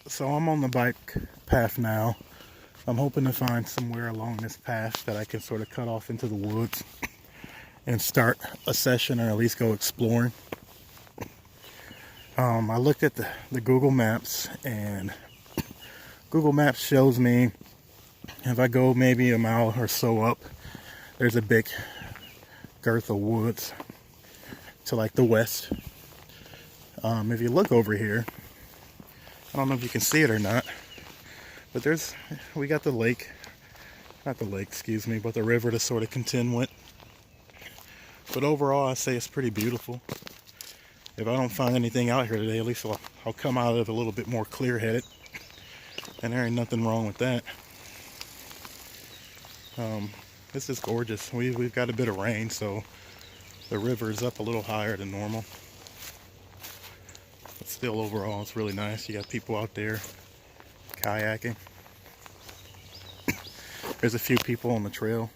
So I'm on the bike path now. I'm hoping to find somewhere along this path that I can sort of cut off into the woods and start a session, or at least go exploring. I looked at the Google Maps, and Google Maps shows me if I go maybe a mile or so up, there's a big girth of woods to like the west. If you look over here, I don't know if you can see it or not, but we got the lake, not the lake, excuse me, but the river to sort of contend with. But overall, I say it's pretty beautiful. If I don't find anything out here today, at least I'll come out of it a little bit more clear-headed, and there ain't nothing wrong with that. This is gorgeous. We've got a bit of rain, so the river is up a little higher than normal. But still, overall, it's really nice. You got people out there kayaking. There's a few people on the trail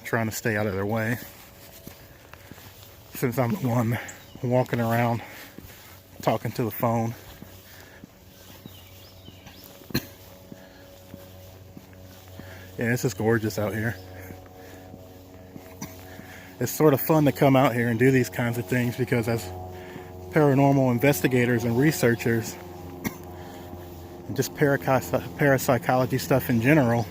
trying to stay out of their way. Since I'm the one walking around talking to the phone. Yeah, it's just gorgeous out here. It's sort of fun to come out here and do these kinds of things because as paranormal investigators and researchers, and just parapsychology stuff in general,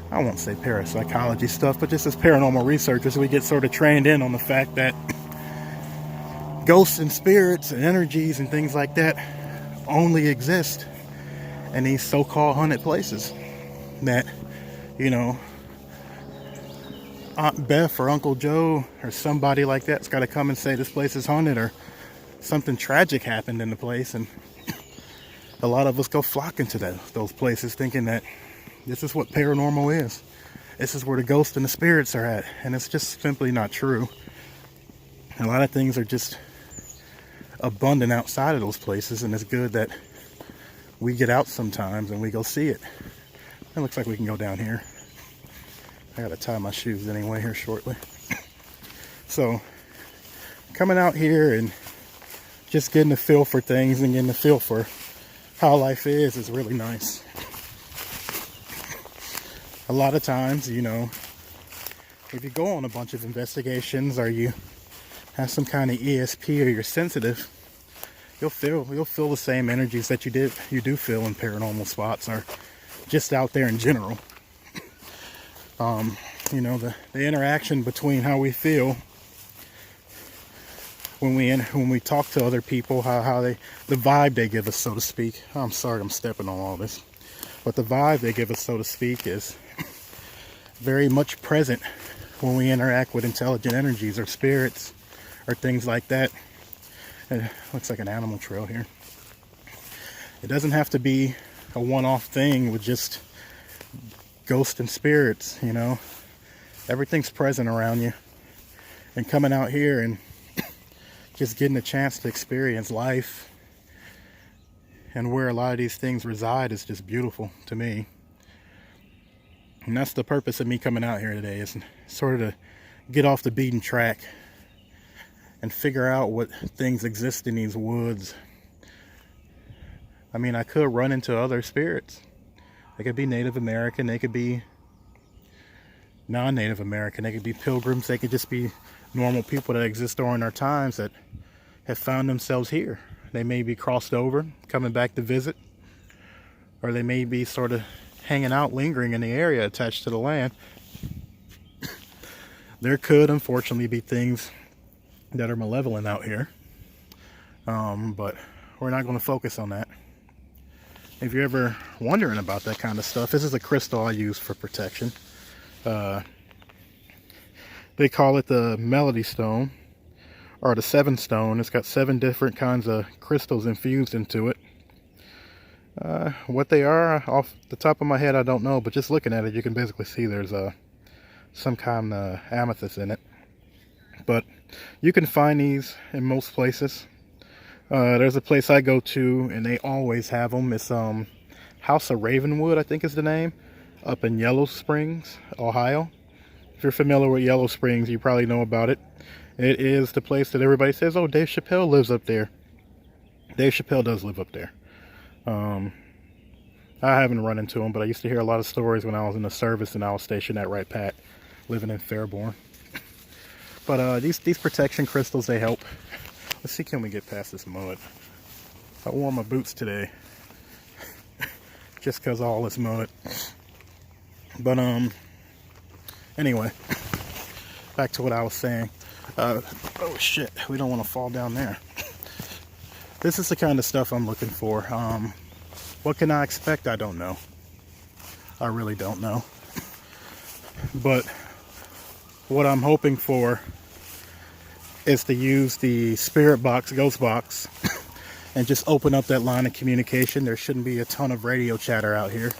I won't say parapsychology stuff, but just as paranormal researchers, we get sort of trained in on the fact that ghosts and spirits and energies and things like that only exist in these so-called haunted places. That, you know, Aunt Beth or Uncle Joe or somebody like that's got to come and say this place is haunted, or something tragic happened in the place, and a lot of us go flocking to those places thinking that this is what paranormal is. This is where the ghosts and the spirits are at, and it's just simply not true. A lot of things are just abundant outside of those places, and it's good that we get out sometimes and we go see it. It looks like we can go down here. I gotta tie my shoes anyway here shortly. So, coming out here and just getting a feel for things and getting a feel for how life is really nice. A lot of times, you know, if you go on a bunch of investigations or you have some kind of ESP or you're sensitive, you'll feel the same energies that you do feel in paranormal spots or just out there in general. You know, the interaction between how we feel when we talk to other people, the vibe they give us, so to speak. I'm sorry, I'm stepping on all this, but the vibe they give us, so to speak, is very much present when we interact with intelligent energies or spirits or things like that. It looks like an animal trail here. It doesn't have to be a one-off thing with just ghosts and spirits, you know. Everything's present around you. And coming out here and just getting a chance to experience life and where a lot of these things reside is just beautiful to me. And that's the purpose of me coming out here today, is sort of to get off the beaten track and figure out what things exist in these woods. I mean, I could run into other spirits. They could be Native American, they could be non-Native American, they could be pilgrims, they could just be normal people that exist during our times that have found themselves here. They may be crossed over, coming back to visit, or they may be sort of hanging out, lingering in the area attached to the land. There could, unfortunately, be things that are malevolent out here, but we're not going to focus on that. If you're ever wondering about that kind of stuff, this is a crystal I use for protection. They call it the Melody Stone, or the Seven Stone. It's got 7 different kinds of crystals infused into it. What they are, off the top of my head, I don't know, but just looking at it, you can basically see there's some kind of amethyst in it. But you can find these in most places. There's a place I go to, and they always have them. It's House of Ravenwood, I think is the name, up in Yellow Springs, Ohio. If you're familiar with Yellow Springs, you probably know about it. It is the place that everybody says, oh, Dave Chappelle lives up there. Dave Chappelle does live up there. I haven't run into them, but I used to hear a lot of stories when I was in the service and I was stationed at Wright Pat, living in Fairborn. But these protection crystals, they help. Let's see, can we get past this mud? I wore my boots today just because of all this mud. But anyway, back to what I was saying. Oh shit, we don't want to fall down there. This is the kind of stuff I'm looking for. What can I expect? I don't know. I really don't know. But what I'm hoping for is to use the spirit box, ghost box, and just open up that line of communication. There shouldn't be a ton of radio chatter out here.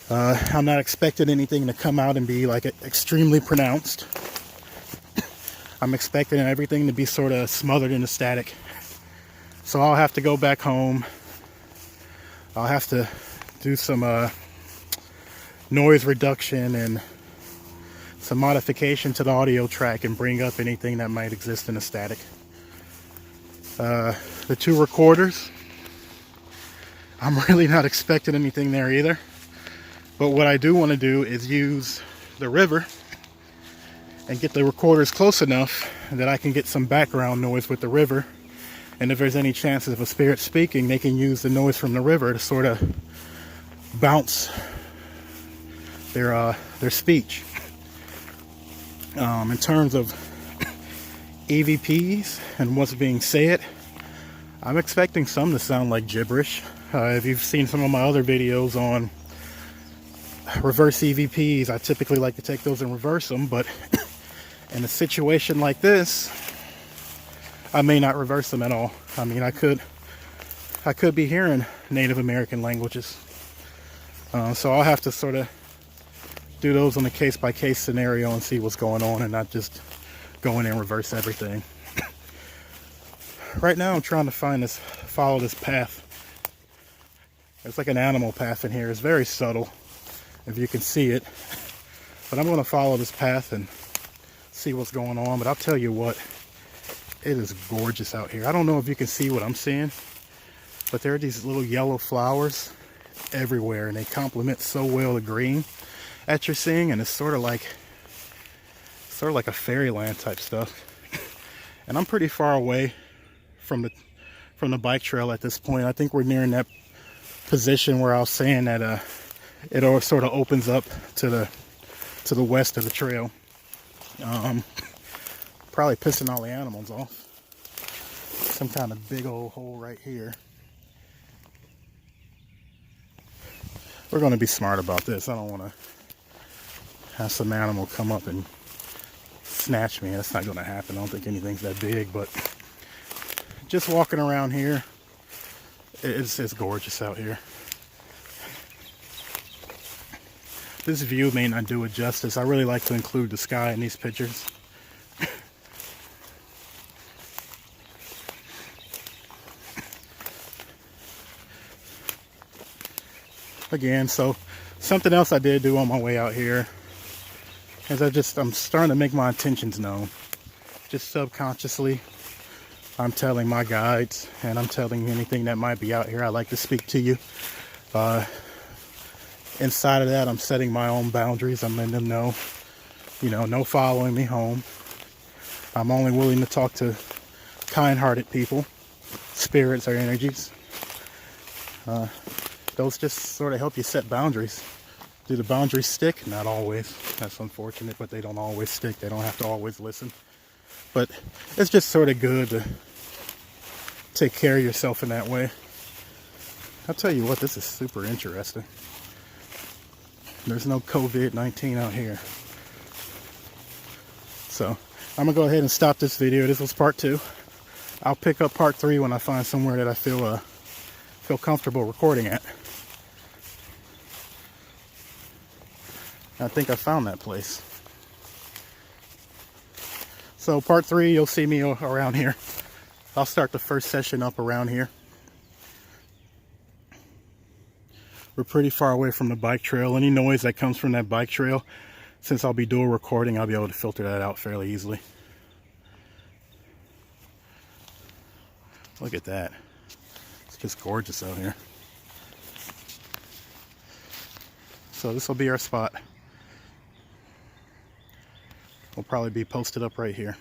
I'm not expecting anything to come out and be like extremely pronounced. I'm expecting everything to be sort of smothered in the static. So I'll have to go back home. I'll have to do some noise reduction and some modification to the audio track and bring up anything that might exist in the static. The two recorders, I'm really not expecting anything there either. But what I do want to do is use the river and get the recorders close enough that I can get some background noise with the river. And if there's any chances of a spirit speaking, they can use the noise from the river to sort of bounce their speech. In terms of EVPs and what's being said, I'm expecting some to sound like gibberish. If you've seen some of my other videos on reverse EVPs, I typically like to take those and reverse them, but in a situation like this, I may not reverse them at all. I mean, I could be hearing Native American languages. So I'll have to sort of do those on a case-by-case scenario and see what's going on and not just go in and reverse everything. Right now I'm trying to follow this path. It's like an animal path in here. It's very subtle, if you can see it. But I'm going to follow this path and see what's going on. But I'll tell you what, it is gorgeous out here. I don't know if you can see what I'm seeing, but there are these little yellow flowers everywhere, and they complement so well the green that you're seeing, and it's sort of like a fairyland type stuff. And I'm pretty far away from the bike trail at this point. I think we're nearing that position where I was saying that it all sort of opens up to the west of the trail. Probably pissing all the animals off. Some kind of big old hole right here. We're going to be smart about this. I don't want to have some animal come up and snatch me. That's not going to happen. I don't think anything's that big, but just walking around here, it's gorgeous out here. This view may not do it justice. I really like to include the sky in these pictures. Again, so something else I did do on my way out here is I'm starting to make my intentions known. Just subconsciously, I'm telling my guides, and I'm telling anything that might be out here, I'd like to speak to you. Inside of that, I'm setting my own boundaries. I'm letting them know, no following me home. I'm only willing to talk to kind-hearted people, spirits or energies. Those just sort of help you set boundaries. Do the boundaries stick? Not always. That's unfortunate, but they don't always stick. They don't have to always listen. But it's just sort of good to take care of yourself in that way. I'll tell you what, this is super interesting. There's no COVID-19 out here. So I'm gonna go ahead and stop this video. This was part 2. I'll pick up part 3 when I find somewhere that I feel comfortable recording at. I think I found that place. So part 3, you'll see me around here. I'll start the first session up around here. We're pretty far away from the bike trail. Any noise that comes from that bike trail, since I'll be dual recording, I'll be able to filter that out fairly easily. Look at that. It's just gorgeous out here. So this will be our spot. We'll probably be posted up right here.